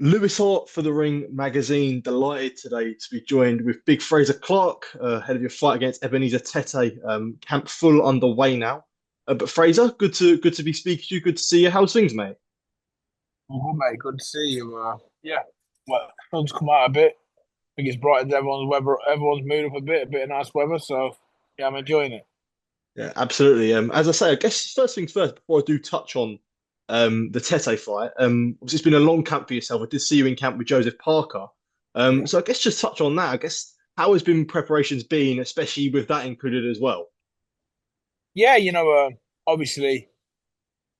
Lewis Hart for the Ring magazine. Delighted today to be joined with Big Frazer Clarke, ahead of your fight against Ebeneezer Tetteh. Camp full underway now. But Frazer, good to be speaking to you. Good to see you. How's things, mate? Well, good, mate. Good to see you. Yeah, well, sun's come out a bit. I think it's brightened everyone's mood up a bit of nice weather. So, yeah, I'm enjoying it. Yeah, absolutely. As I say, I guess first things first. Before I do touch on the Tetteh fight, obviously it's been a long camp for yourself. I did see you in camp with Joseph Parker. Yeah, So I guess just touch on that. I guess how has been preparations been, especially with that included as well. yeah. Obviously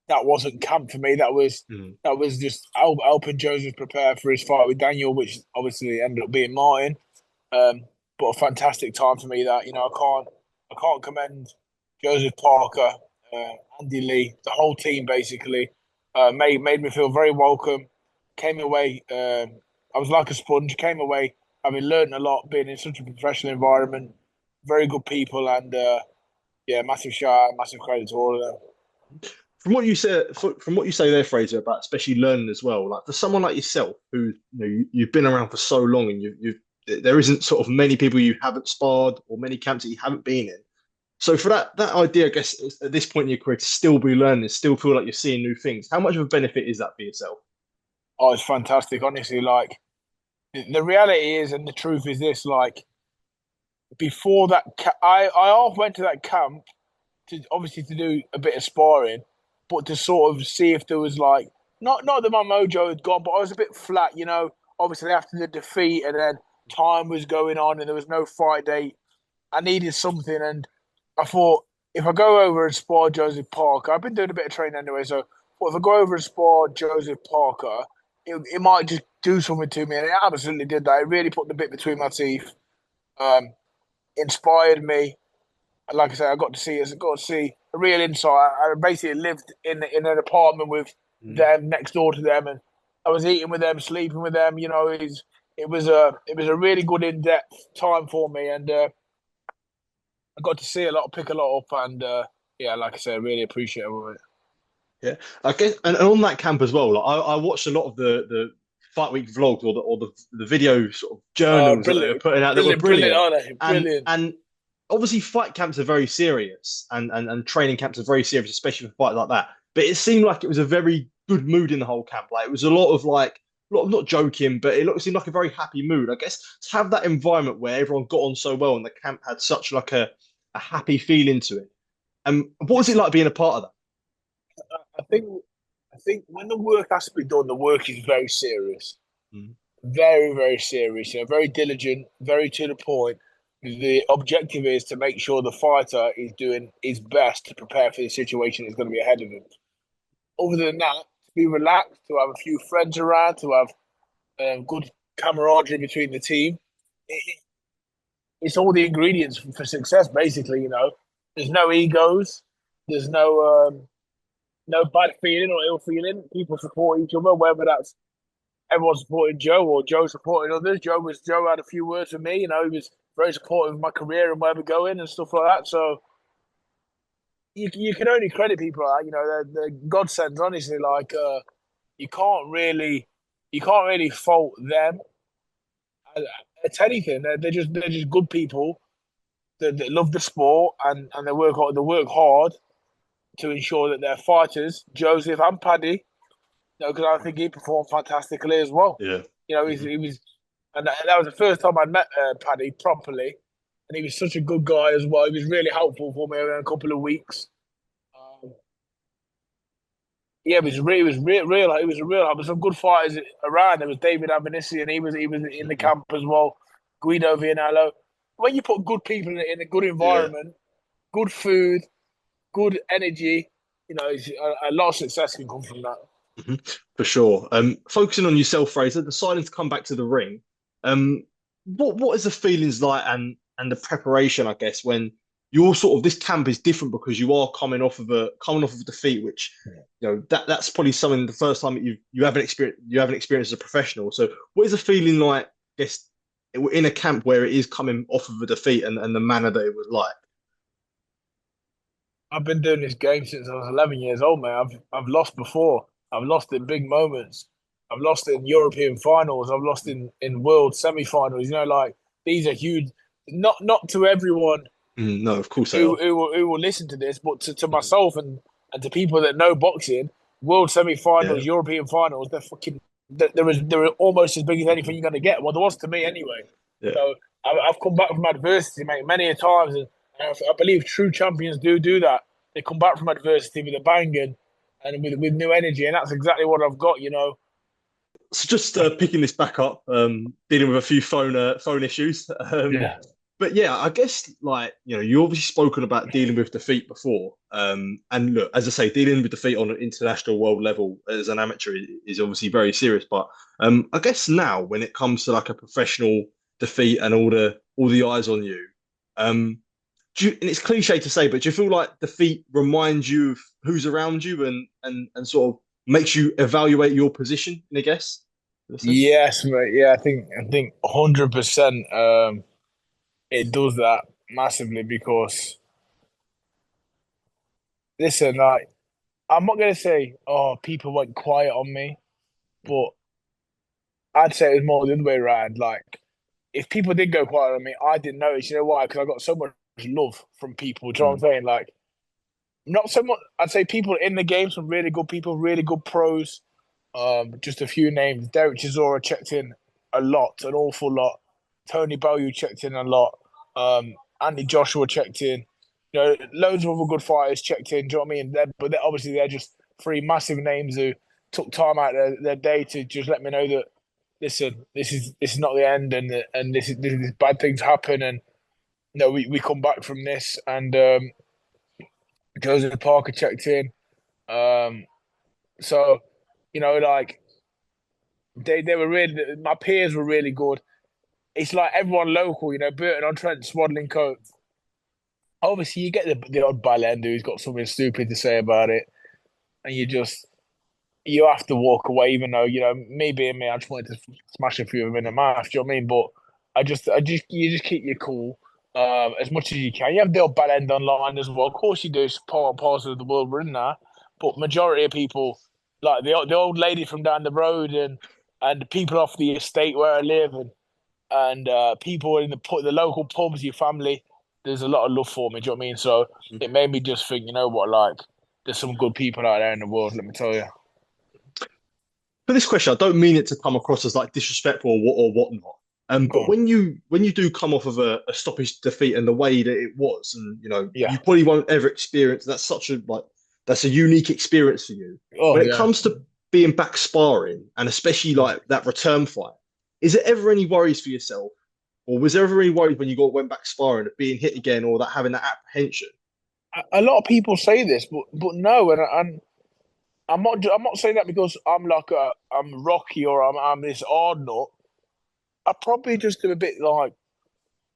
that wasn't camp for me. Mm. That was just helping Joseph prepare for his fight with Daniel, which obviously ended up being Martin. Um, but a fantastic time for me. That I can't commend Joseph Parker, Andy Lee, the whole team basically. Made me feel very welcome. Came away. I was like a sponge. Came away having learned a lot, being in such a professional environment. Very good people, and yeah, massive shout out, massive credit to all of them. From what you say there, Fraser, about especially learning as well, like for someone like yourself who you've been around for so long and there isn't sort of many people you haven't sparred or many camps that you haven't been in. So for that idea, I guess at this point in your career to still be learning, still feel like you're seeing new things. How much of a benefit is that for yourself? Oh, it's fantastic, honestly. Like the reality is, and the truth is this: like before that, I half went to that camp to obviously to do a bit of sparring, but to sort of see if there was like not that my mojo had gone, but I was a bit flat, you know. Obviously after the defeat, and then time was going on, and there was no fight date. I needed something, and I thought if I go over and spar Joseph Parker, I've been doing a bit of training anyway, so but if I go over and spar Joseph Parker, it might just do something to me, and it absolutely did that. It really put the bit between my teeth, um, inspired me, like I said, I got to see a real insight. I basically lived in an apartment with Mm. them next door to them, and I was eating with them, sleeping with them. It was a really good in depth time for me, and I got to see a lot, pick a lot up, and yeah, like I said, really appreciate it. Yeah, I guess, and on that camp as well. Like I watched a lot of the fight week vlogs or the video sort of journals that they were Brilliant, putting out that were brilliant, brilliant. aren't they? Brilliant. And obviously fight camps are very serious, and training camps are very serious, especially for fights like that. But it seemed like it was a very good mood in the whole camp. Like it was a lot of like a lot of not joking, but seemed like a very happy mood. I guess to have that environment where everyone got on so well and the camp had such like a happy feeling to it. And what was it Listen, like being a part of that? I think I think when the work has to be done, the work is very serious. Mm. Very serious, very diligent, very to the point. The objective is to make sure the fighter is doing his best to prepare for the situation that's going to be ahead of him. Other than that, to be relaxed, to have a few friends around, to have good camaraderie between the team. It, it's all the ingredients for success, basically. There's no egos, there's no bad feeling or ill feeling. People support each other, whether that's everyone supported Joe or Joe supported others. Joe had a few words with me. He was very supportive of my career and where we're going and stuff like that. So you can only credit people like that. They're godsends. Honestly, like you can't really you can't really fault them. It's anything. They're just good people that love the sport and they work hard to ensure that they're fighters. Joseph and Paddy, because I think he performed fantastically as well. Yeah. Mhm. He was, and that was the first time I met Paddy properly, and he was such a good guy as well. He was really helpful for me in a couple of weeks. Um, yeah, it was a real help. There's some good fighters around. There was David Abanisi, and he was in the Mhm. camp as well. Guido Vianello. When you put good people in a good Yeah. environment, good food, good energy, a lot of success can come from that. For sure. Focusing on yourself, Fraser, deciding to come back to the ring. What is the feelings like and the preparation, I guess, when you're sort of this camp is different because you are coming off of a defeat, which that's probably something the first time that you haven't experienced as a professional. So what is the feeling like, I guess, in a camp where it is coming off of a defeat and the manner that it was like? I've been doing this game since I was 11 years old, man. I've lost before. I've lost in big moments. I've lost in European finals. I've lost in world semi-finals. You know, like these are huge. Not to everyone No, of course they are. who will listen to this, but to myself and to people that know boxing, world Yeah, semi-finals, European finals, they're fucking. They're almost as big as anything you're going to get. Well, there was to me anyway. yeah. So I've come back from adversity, mate, many a times, and I believe true champions do that. They come back from adversity with a bang and with new energy, and that's exactly what I've got. You know. So just picking this back up, dealing with a few phone issues. Yeah. But yeah, I guess like you obviously spoken about dealing with defeat before. And look, as I say, dealing with defeat on an international world level as an amateur is obviously very serious. But I guess now when it comes to like a professional defeat and all the eyes on you, and it's cliche to say, but do you feel like defeat reminds you of who's around you and sort of makes you evaluate your position, I guess, in a sense? Yes, mate. Yeah, I think 100%. It does that massively because listen, like I'm not gonna say, oh, people went quiet on me, but I'd say it was more the other way around. Like, if people did go quiet on me, I didn't notice. You know why? Because I got so much love from people. Do you know what I'm Mm, saying? Like, not so much. I'd say people in the game, some really good people, really good pros. Just a few names. Derek Chisora checked in a lot, an awful lot. Tony Bellew checked in a lot. Andy Joshua checked in. You know, loads of other good fighters checked in. Do you know what I mean? Obviously they're just three massive names who took time out of their day to just let me know that listen, this is not the end, and this bad things happen, and we come back from this. And Joseph Parker checked in. Um, so like they were really my peers were really good. It's like everyone local, Burton on Trent, Swaddling Coat. Obviously, you get the odd ballender who's got something stupid to say about it, and you have to walk away, even though me being me, I just wanted to smash a few of them in the mouth. Do you know what I mean? But you just keep your cool as much as you can. You have the odd bad end online as well. Of course, you do. It's part and parcel of the world we're in now. But majority of people, like the old lady from down the road, and people off the estate where I live, and people in the local pubs, your family. There's a lot of love for me. Do you know what I mean? So mm. it made me just think, you know what, like there's some good people out there in the world. Let me tell you. For this question, I don't mean it to come across as like disrespectful or whatnot. Go But on. when you do come off of a stoppage defeat and the way that it was, and Yeah. you probably won't ever experience that's a unique experience for you. Oh When it yeah. comes to being back sparring and especially Mm. like that return fight, is there ever any worries for yourself, or was there ever any worries when you went back sparring of being hit again or that having that apprehension? A lot of people say this, but no, and I'm not saying that because I'm Rocky or I'm this hard nut. I probably just am a bit like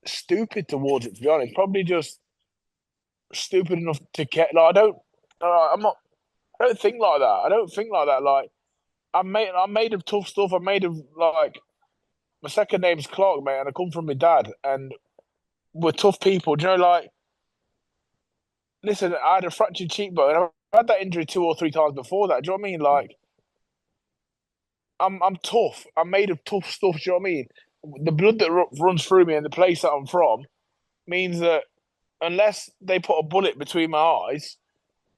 stupid towards it. To be honest, probably just stupid enough to get like I don't. I'm not. I don't think like that. I don't think like that. Like I'm made of tough stuff. I'm made of like my second name's Clark, mate, and I come from my dad, and we're tough people. Do you know, like, listen, I had a fractured cheekbone. I had that injury two or three times before that. Do you know what I mean? Like, I'm tough. I'm made of tough stuff. Do you know what I mean? The blood that runs through me and the place that I'm from means that unless they put a bullet between my eyes,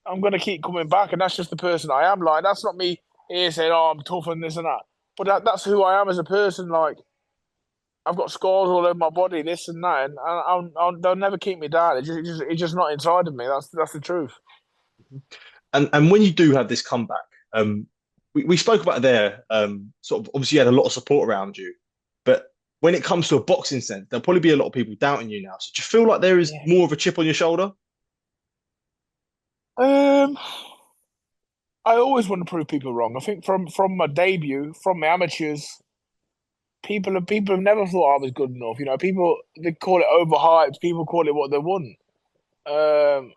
I'm gonna keep coming back, and that's just the person I am. Like, that's not me here saying, "Oh, I'm tough and this and that," but that's who I am as a person. Like, I've got scars all over my body, this and that, and they'll never keep me down. It's just not inside of me. That's the truth. And when you do have this comeback, we spoke about it there, sort of obviously you had a lot of support around you, but when it comes to a boxing sense, there'll probably be a lot of people doubting you now. So do you feel like there is Yeah. more of a chip on your shoulder? Um, I always want to prove people wrong. I think from my debut, from my amateurs, people have never thought I was good enough. People they call it overhyped. People call it what they want. Um,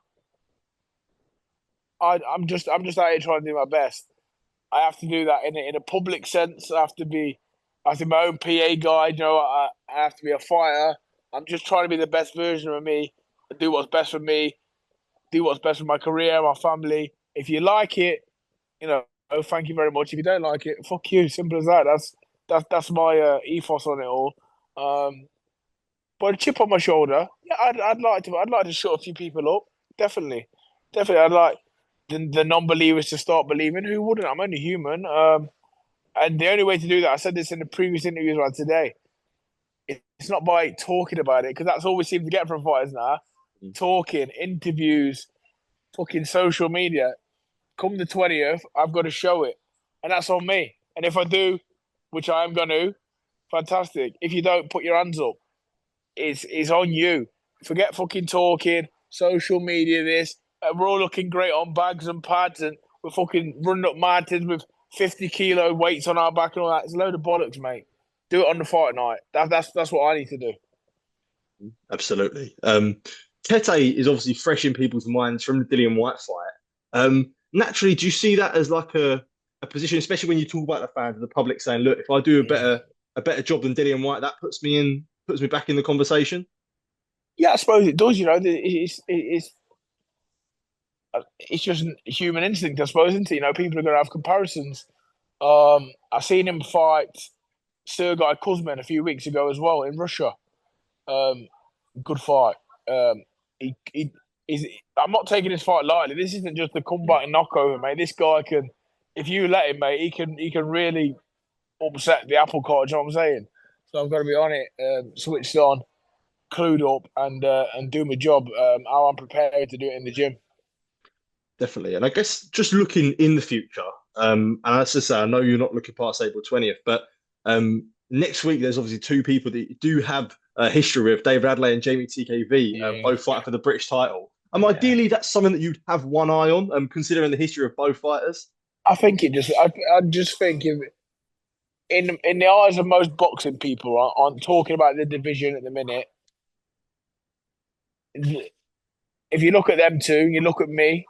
I'm just out here trying to do my best. I have to do that in a public sense. I have to be my own PA guy. I have to be a fighter. I'm just trying to be the best version of me. Do what's best for me. Do what's best for my career, my family. If you like it, thank you very much. If you don't like it, fuck you. Simple as that. That's my ethos on it all. Um, but a chip on my shoulder, yeah, I'd like to shut a few people up. Definitely, definitely. I'd like the non-believers to start believing. Who wouldn't? I'm only human. And the only way to do that, I said this in the previous interviews right today, it's not by talking about it, because that's all we seem to get from fighters now. Mm. Talking, interviews, fucking social media. Come the 20th, I've got to show it. And that's on me. And if I do, which I am going to, fantastic. If you don't, put your hands up. It's on you. Forget fucking talking, social media, this. We're all looking great on bags and pads, and we're fucking running up mountains with 50-kilo weights on our back and all that. It's a load of bollocks, mate. Do it on the fight night. That's what I need to do. Absolutely. Tetteh is obviously fresh in people's minds from the Dillian White fight. Naturally, do you see that as like a position, especially when you talk about the fans and the public saying, "Look, if I do a better job than Dillian White, that puts me back in the conversation." Yeah, I suppose it does. It's just human instinct, I suppose, isn't it? People are going to have comparisons. I seen him fight Sergei Kuzmin a few weeks ago as well in Russia. Um, Good fight. He is. I'm not taking this fight lightly. This isn't just a comeback and knockover, mate. This guy can, if you let him, mate, he can really upset the apple cart. You know what I'm saying? So I've got to be on it, switched on, clued up, and do my job. How I'm prepared to do it in the gym. Definitely. And I guess just looking in the future, and as I say, I know you're not looking past April 20th, but next week there's obviously two people that you do have a history with, David Adeleye and Jeamie TKV, Yeah, both fighting for the British title. yeah. Ideally, that's something that you'd have one eye on, considering the history of both fighters. I think it just. I just think if in the eyes of most boxing people, on talking about the division at the minute, if you look at them two, you look at me.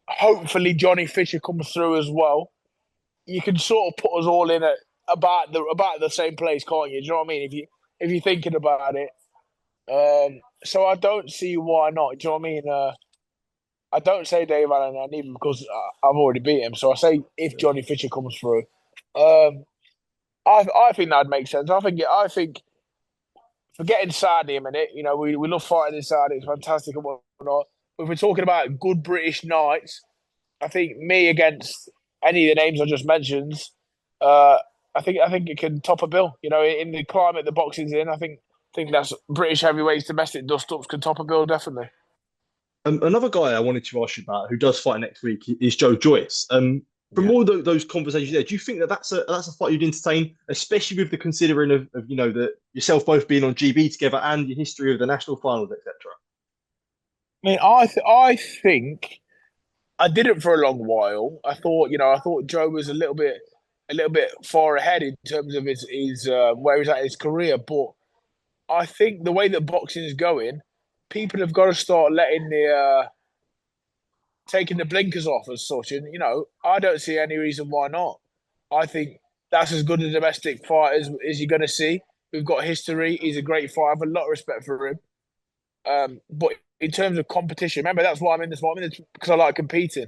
Hopefully, Johnny Fisher comes through as well. You can sort of put us all in at about the same place, can't you? Do you know what I mean? If you're thinking about it, so I don't see why not. Do you know what I mean? I don't say Dave Allen even because I've already beat him. So I say if Johnny Fisher comes through, um, I think that'd make sense. I think forgetting Saudi a minute. We love fighting in Saudi. It's fantastic and whatnot. But if we're talking about good British nights, I think me against any of the names I just mentioned, uh, I think it can top a bill. In the climate the boxing's in, I think that's British heavyweights, domestic dust ups can top a bill definitely. Another guy I wanted to ask you about who does fight next week is Joe Joyce. From Yeah. all those conversations there, do you think that that's a fight you'd entertain, especially with the considering of the yourself both being on GB together and your history of the national finals, etc. I mean, I think I did it for a long while. I thought Joe was a little bit far ahead in terms of his where he's at in his career. But I think the way that boxing is going, people have got to start letting the taking the blinkers off as such. And I don't see any reason why not. I think that's as good a domestic fight as you're going to see. We've got history. He's a great fighter. I have a lot of respect for him. But in terms of competition, remember that's why I'm in this fight. I'm in this because I like competing.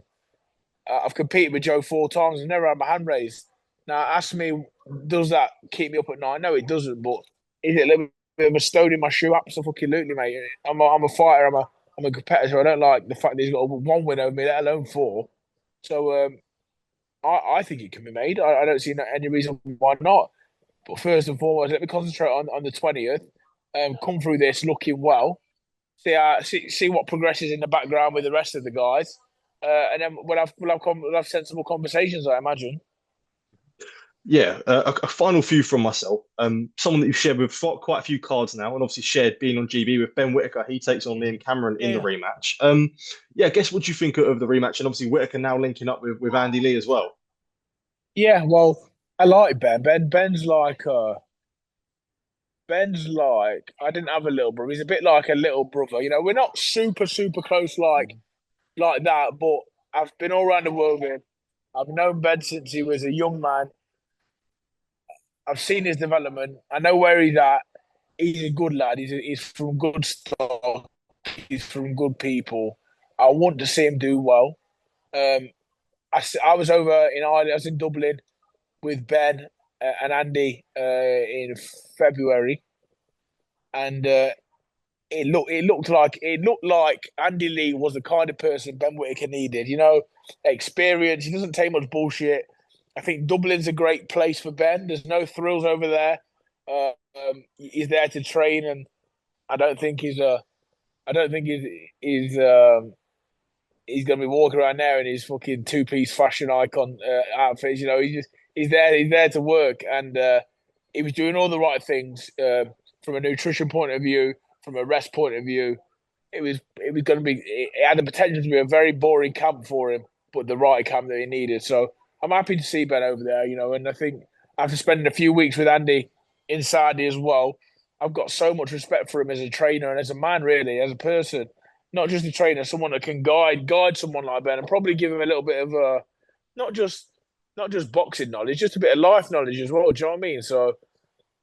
I've competed with Joe 4 times and never had my hand raised. Now, ask me, does that keep me up at night? No, it doesn't. But is it a little bit of a stone in my shoe? Absolutely, mate. I'm a fighter. I'm a competitor. I don't like the fact that he's got one win over me, let alone four. So I think it can be made. I don't see any reason why not. But first and foremost, let me concentrate on the 20th. Come through this looking well. See what progresses in the background with the rest of the guys, and then we'll have sensible conversations. I imagine. Yeah, a final few from myself. Someone that you've shared with quite a few cards now, and obviously shared being on GB with Ben Whittaker. He takes on Liam Cameron in the Yeah, rematch. Yeah, I guess what do you think of the rematch? And obviously Whittaker now linking up with Andy Lee as well. yeah. Well, I like Ben. Ben's like I didn't have a little brother. He's a bit like a little brother. We're not super close like that, but I've been all around the world with him. I've known Ben since he was a young man. I've seen his development. I know where he's at. He's a good lad. He's from good stock. He's from good people. I want to see him do well. Um, I was over in Ireland. I was in Dublin with Ben and Andy in February, and it looked like Andy Lee was the kind of person Ben Whittaker needed. You know, experience. He doesn't take much bullshit. I think Dublin's a great place for Ben. There's no thrills over there. He's there to train, and I don't think he's he's gonna be walking around there in his fucking two-piece fashion icon outfits. You know, he's there to work, and he was doing all the right things from a nutrition point of view, from a rest point of view. It was going to be. It had the potential to be a very boring camp for him, but the right camp that he needed. So I'm happy to see Ben over there. You know, and I think after spending a few weeks with Andy in Saudi as well, I've got so much respect for him as a trainer and as a man, really, as a person. Not just a trainer, someone that can guide someone like Ben, and probably give him a little bit of not just not just boxing knowledge, just a bit of life knowledge as well. Do you know what I mean? So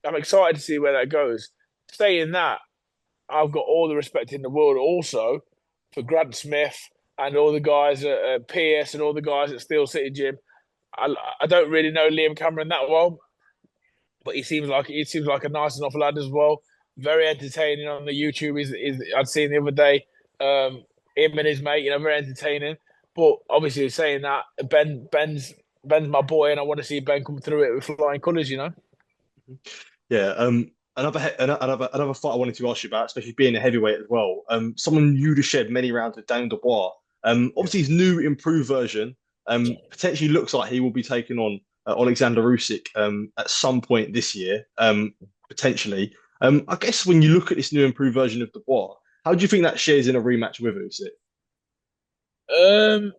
I'm excited to see where that goes. Saying that, I've got all the respect in the world also for Grant Smith and all the guys at PS and all the guys at Steel City Gym. I don't really know Liam Cameron that well, but he seems like a nice enough lad as well. Very entertaining on the YouTube. I'd seen the other day. Him and his mate, very entertaining. But obviously, saying that, Ben's my boy, and I want to see Ben come through it with flying colours. Yeah. Another fight I wanted to ask you about, especially being a heavyweight as well. Someone you'd have shared many rounds with, Daniel Dubois. Obviously his new improved version. Potentially looks like he will be taking on Oleksandr Usyk at some point this year. Potentially. I guess when you look at this new improved version of Dubois, how do you think that shares in a rematch with Usyk? Um,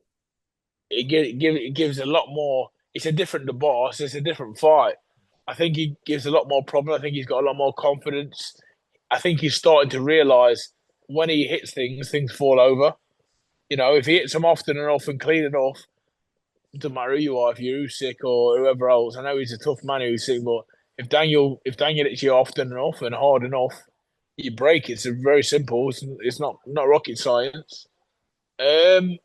it gives a lot more. It's a different Dubois. It's a different fight. I think he gives a lot more problem. I think he's got a lot more confidence. I think he's starting to realise when he hits things, things fall over. If he hits them often enough and clean enough, it doesn't matter who you are, if you're Usyk or whoever else. I know he's a tough man, Usyk, but if Daniel hits you often enough and hard enough, you break. It's very simple. It's not rocket science. Um,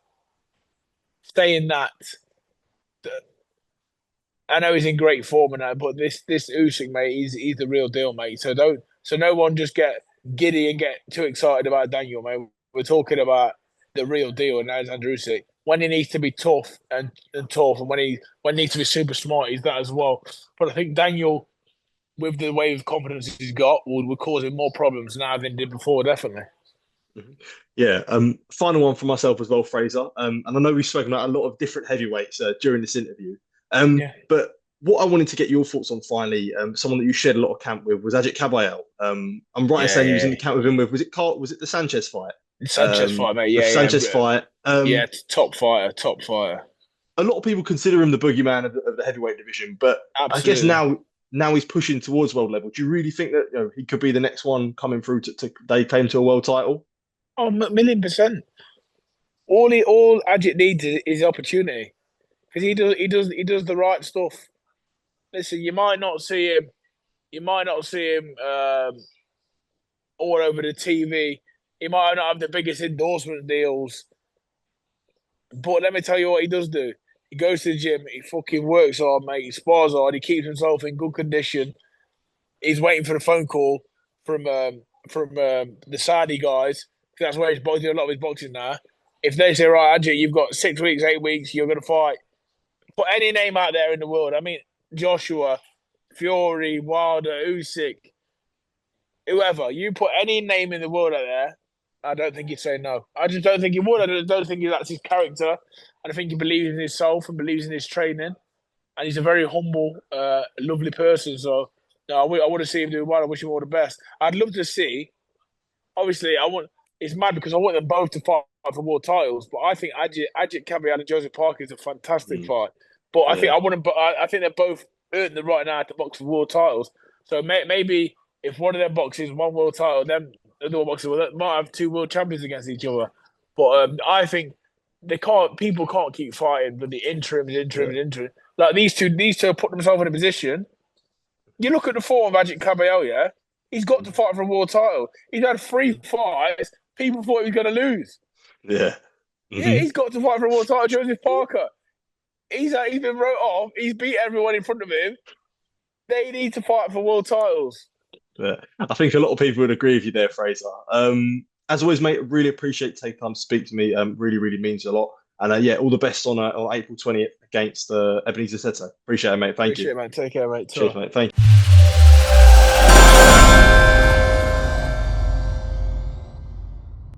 Saying that, I know he's in great form and that, but this Usyk, mate, he's the real deal, mate. So no one just get giddy and get too excited about Daniel, mate. We're talking about the real deal, and Alexander Usyk. When he needs to be tough and tough, and when he needs to be super smart, he's that as well. But I think Daniel, with the wave of confidence he's got, would cause him more problems now than he did before, definitely. Mhm. Yeah. Final one for myself as well, Fraser. And I know we've spoken about a lot of different heavyweights during this interview. Yeah, But what I wanted to get your thoughts on finally, someone that you shared a lot of camp with was Agit Kabayel. I'm right in yeah, saying you was in yeah. the camp with him with was it Carl, was it the Sanchez fight? Sanchez fight, mate. The Yeah, Sanchez yeah, fight. yeah. Top fighter, top fighter. A lot of people consider him the boogeyman of the heavyweight division, but I guess Absolutely. now he's pushing towards world level. Do you really think that he could be the next one coming through to they claim to a world title? Oh, million percent. All Agit needs is opportunity because he does the right stuff. Listen, you might not see him all over the TV. He might not have the biggest endorsement deals, but let me tell you what he does do. He goes to the gym. He fucking works hard, mate. He spars hard. He keeps himself in good condition. He's waiting for the phone call from the Saudi guys. That's where he's doing a lot of his boxing now. If they say, right, Ajay, you've got 6 weeks, 8 weeks, you're going to fight. Put any name out there in the world. I mean, Joshua, Fury, Wilder, Usyk, whoever. You put any name in the world out there, I don't think he'd say no. I just don't think he would. I don't think that's his character. And I think he believes in himself and believes in his training. And he's a very humble, lovely person. So, no, I want to see him do well. I wish him all the best. I'd love to see. Obviously, I want. It's mad because I want them both to fight for world titles. But I think Agit Kabayel and Joseph Parker is a fantastic Mm, fight. But I think yeah. I want to. I think they're both earned the right now to box for world titles. So maybe if one of them boxes one world title, then the other one boxes might have two world champions against each other. But I think they can't. People can't keep fighting for the Yeah. interim. Like these two have put themselves in a position. You look at the form of Agit Kabayel, yeah? He's got to fight for a world title. He's had three Mm, fights. People thought he was going to lose. yeah. Yeah, Hmm. he's got to fight for a world title. Joseph Parker. He's been wrote off. He's beat everyone in front of him. They need to fight for world titles. But I think a lot of people would agree with you there, Fraser. As always, mate, really appreciate taking time to speak to me. Really, really means a lot. And yeah, all the best on April 20th against Ebeneezer Tetteh. Appreciate it, mate. Thank you. Appreciate it, man. Take care, mate. Cheers, Ta. mate. Thank you.